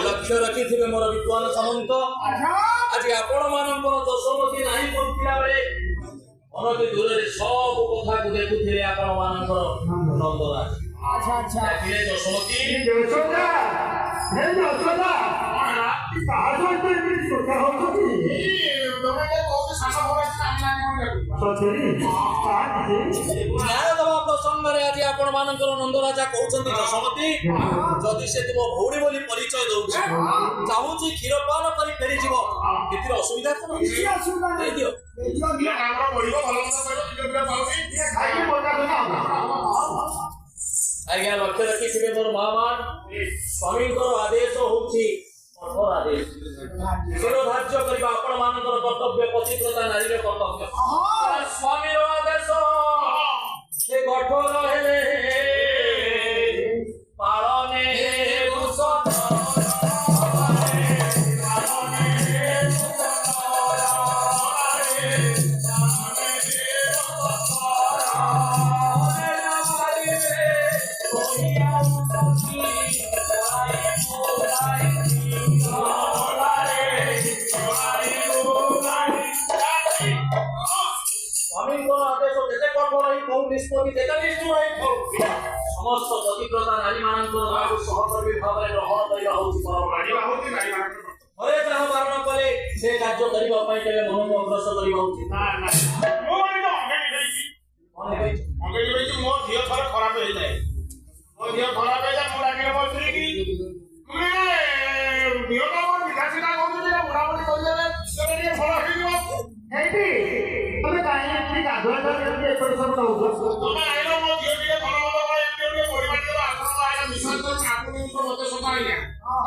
लक्ष्य रखिथिबे मोर विद्वान सामंत आज आपण मानकर दशमती नाही पहुंचला बेले अनति दूर रे सब कथा को देखुथिले आपण मानकर नंदराज। अच्छा अच्छा देखिले दशमती यशोदा हे यशोदा साहस होते भी सोचा हो तो तमे के कोन सासा होबे सचरी न्याय दबा प्रसंग रे आज आपण मानकर नंदराजा कहउछन्ती दशमती जदि से तुम भौड़ी बोली परिचय दउछि चाहूछि क्षीरपान करी फेरी जीव केतिर असुविधा कोन किसी असुविधा दे दियो ये हमरा बढिबो भलो मत कहलो धीरे पाउसी ये खाइए बोलता ना आज्ञा लक्ष्य रखिथिबे मोर महामान स्वामी आदेश होउछि कठोर आदेश शिरोधार्य करिबा आपण मानकर कर्तव्य पतिव्रता नारी कर्तव्य स्वामी आदेश से कठोर हेले पालने समस्त पतिव्रता नारी मानकर सहकर्मी भाव ग्रहण करवा हरे जहाँ बारण कले से कार्य करने केवल मन को अग्रसर करवा मो धियो थोड़ा खराब हो जाए मो धियो खराब हो जाए मुडा के बोलथि कि धियो का मोर विकासिता कोन जे मुडा मुडी कर देले सेरे के फल हो दियो हेटी तमे काहे ठीक आधो के एपट सब रहू तमे आइलो मो धियो के फल बाबा एते के परिवार के आग्रह आइला विश्वास कर आपन को मते सता आइला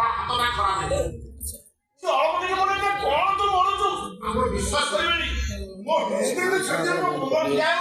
हाथ ना खराब है तो अलपति के बोले कोन तू मरु छु हमर विश्वास करबेनी मो हिस्ट्री में छड्या को मुंड जाऊ